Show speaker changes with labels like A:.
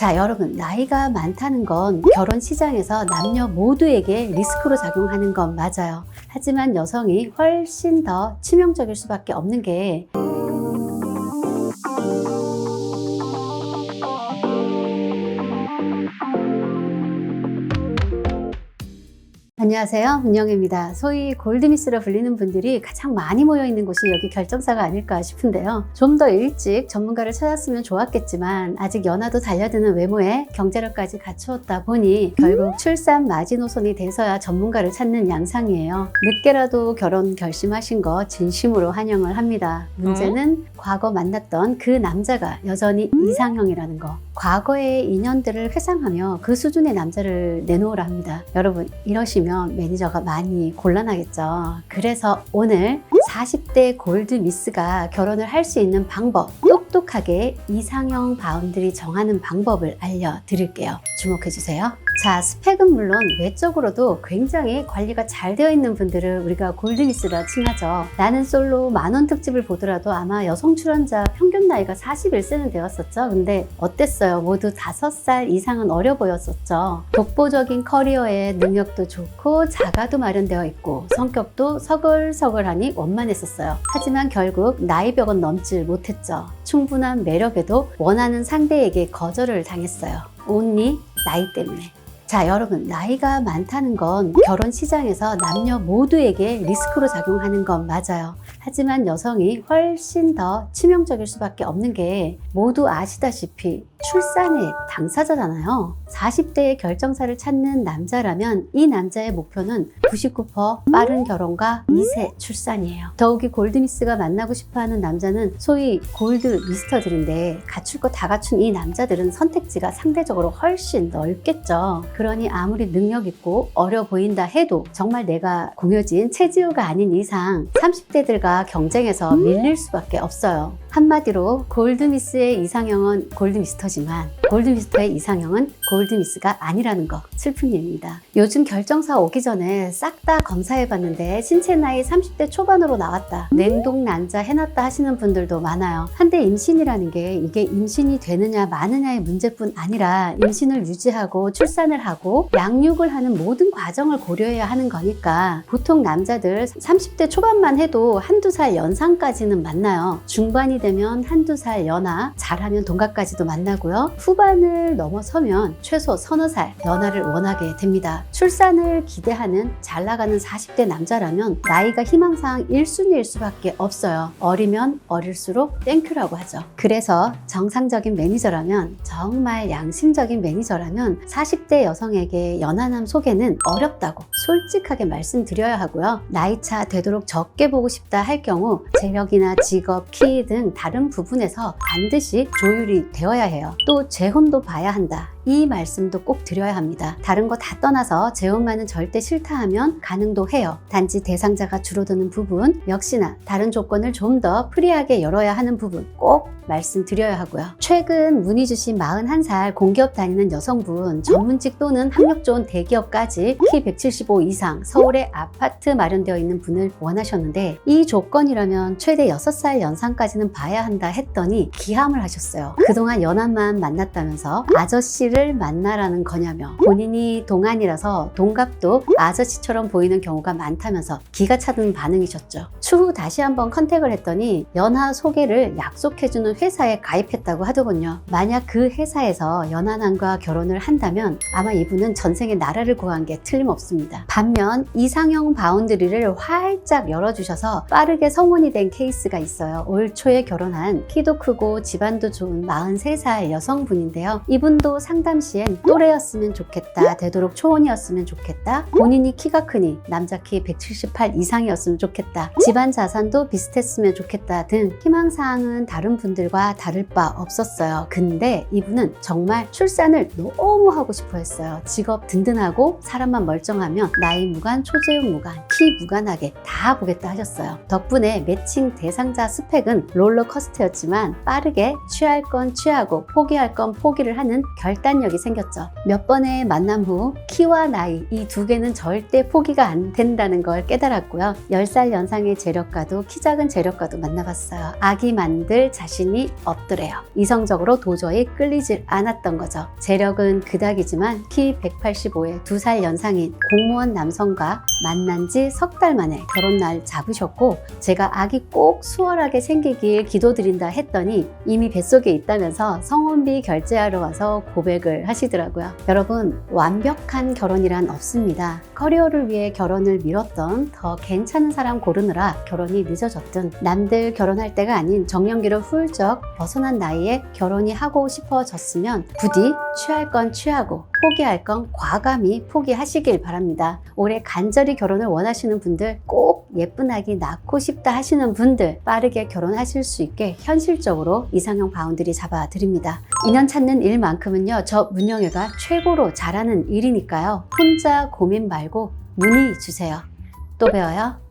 A: 자, 여러분, 나이가 많다는 건 결혼 시장에서 남녀 모두에게 리스크로 작용하는 건 맞아요. 하지만 여성이 훨씬 더 치명적일 수밖에 없는 게 안녕하세요, 문영애입니다. 소위 골드미스로 불리는 분들이 가장 많이 모여있는 곳이 여기 결정사가 아닐까 싶은데요. 좀 더 일찍 전문가를 찾았으면 좋았겠지만 아직 연하도 달려드는 외모에 경제력까지 갖추었다 보니 결국 출산 마지노선이 돼서야 전문가를 찾는 양상이에요. 늦게라도 결혼 결심하신 거 진심으로 환영을 합니다. 문제는 과거 만났던 그 남자가 여전히 이상형이라는 거. 과거의 인연들을 회상하며 그 수준의 남자를 내놓으라 합니다. 여러분, 이러시면 매니저가 많이 곤란하겠죠. 그래서 오늘 40대 골드미스가 결혼을 할 수 있는 방법, 똑똑하게 이상형 바운드리 정하는 방법을 알려드릴게요. 주목해주세요. 자, 스펙은 물론 외적으로도 굉장히 관리가 잘 되어 있는 분들을 우리가 골드미스라 칭하죠. 나는 솔로 만원 특집을 보더라도 아마 여성 출연자 평균 나이가 41세는 되었었죠. 근데 어땠어요? 모두 5살 이상은 어려 보였었죠. 독보적인 커리어에 능력도 좋고 자가도 마련되어 있고 성격도 서글서글하니 원만했었어요. 하지만 결국 나이벽은 넘질 못했죠. 충분한 매력에도 원하는 상대에게 거절을 당했어요. only 나이 때문에. 자, 여러분, 나이가 많다는 건 결혼 시장에서 남녀 모두에게 리스크로 작용하는 건 맞아요. 하지만 여성이 훨씬 더 치명적일 수밖에 없는 게 모두 아시다시피 출산의 당사자잖아요. 40대의 결정사를 찾는 남자라면 이 남자의 목표는 99% 빠른 결혼과 2세 출산이에요. 더욱이 골드미스가 만나고 싶어하는 남자는 소위 골드미스터들인데 갖출 거 다 갖춘 이 남자들은 선택지가 상대적으로 훨씬 넓겠죠. 그러니 아무리 능력 있고 어려 보인다 해도 정말 내가 공효진, 최지우가 아닌 이상 30대들과 경쟁에서 밀릴 수밖에 없어요. 한마디로 골드미스의 이상형은 골드미스터지만 골드미스터의 이상형은 골드미스가 아니라는 거, 슬픈 일입니다. 요즘 결정사 오기 전에 싹 다 검사해봤는데 신체 나이 30대 초반으로 나왔다, 냉동난자 해놨다 하시는 분들도 많아요. 한데 임신이라는 게 이게 임신이 되느냐 마느냐의 문제뿐 아니라 임신을 유지하고 출산을 하고 양육을 하는 모든 과정을 고려해야 하는 거니까 보통 남자들 30대 초반만 해도 한두 살 연상까지는 만나요. 중반이 되면 한두 살 연하, 잘하면 동갑까지도 만나고요. 후반을 넘어서면 최소 서너 살 연하를 원하게 됩니다. 출산을 기대하는 잘 나가는 40대 남자라면 나이가 희망사항 1순위일 수밖에 없어요. 어리면 어릴수록 땡큐라고 하죠. 그래서 정상적인 매니저라면, 정말 양심적인 매니저라면 40대 여성에게 연하남 소개는 어렵다고 솔직하게 말씀드려야 하고요. 나이차 되도록 적게 보고 싶다 할 경우 재력이나 직업, 키 등 다른 부분에서 반드시 조율이 되어야 해요. 또 재혼도 봐야 한다, 이 말씀도 꼭 드려야 합니다. 다른 거 다 떠나서 재혼만은 절대 싫다 하면 가능도 해요. 단지 대상자가 줄어드는 부분, 역시나 다른 조건을 좀 더 프리하게 열어야 하는 부분 꼭 말씀드려야 하고요. 최근 문의 주신 41살 공기업 다니는 여성분, 전문직 또는 학력 좋은 대기업까지 키 175 이상, 서울에 아파트 마련되어 있는 분을 원하셨는데 이 조건이라면 최대 6살 연상까지는 봐야 한다 했더니 기함을 하셨어요. 그동안 연하만 만났다면서 아저씨를 만나라는 거냐며, 본인이 동안이라서 동갑도 아저씨처럼 보이는 경우가 많다면서 기가 차는 반응이셨죠. 추후 다시 한번 컨택을 했더니 연하 소개를 약속해주는 회사에 가입했다고 하더군요. 만약 그 회사에서 연하남과 결혼을 한다면 아마 이분은 전생에 나라를 구한 게 틀림없습니다. 반면 이상형 바운드리를 활짝 열어주셔서 빠르게 성혼이 된 케이스가 있어요. 올 초에 결혼한 키도 크고 집안도 좋은 43살 여성분인데요. 이분도 상담 시엔 또래였으면 좋겠다, 되도록 초혼이었으면 좋겠다, 본인이 키가 크니 남자 키 178 이상이었으면 좋겠다, 집안 자산도 비슷했으면 좋겠다 등 희망사항은 다른 분들과 다를 바 없었어요. 근데 이분은 정말 출산을 너무 하고 싶어 했어요. 직업 든든하고 사람만 멀쩡하면 나이 무관, 초재형 무관, 키 무관하게 다 보겠다 하셨어요. 덕분에 매칭 대상자 스펙은 롤러코스터였지만 빠르게 취할 건 취하고 포기할 건 포기를 하는 결단 결단력이 생겼죠. 몇 번의 만남 후 키와 나이 이 두 개는 절대 포기가 안 된다는 걸 깨달았고요. 10살 연상의 재력가도 키 작은 재력가도 만나봤어요. 아기 만들 자신이 없더래요. 이성적으로 도저히 끌리질 않았던 거죠. 재력은 그닥이지만 키 185에 2살 연상인 공무원 남성과 만난 지 석 달 만에 결혼날 잡으셨고, 제가 아기 꼭 수월하게 생기길 기도드린다 했더니 이미 뱃속에 있다면서 성혼비 결제하러 와서 고백을 하시더라고요. 여러분, 완벽한 결혼이란 없습니다. 커리어를 위해 결혼을 미뤘던, 더 괜찮은 사람 고르느라 결혼이 늦어졌든, 남들 결혼할 때가 아닌 정년기를 훌쩍 벗어난 나이에 결혼이 하고 싶어졌으면 부디 취할 건 취하고 포기할 건 과감히 포기하시길 바랍니다. 올해 간절히 결혼을 원하시는 분들, 꼭 예쁜 아기 낳고 싶다 하시는 분들, 빠르게 결혼하실 수 있게 현실적으로 이상형 바운드리 잡아드립니다. 인연 찾는 일만큼은요, 저 문영애가 최고로 잘하는 일이니까요. 혼자 고민 말고 문의 주세요. 또 배워요.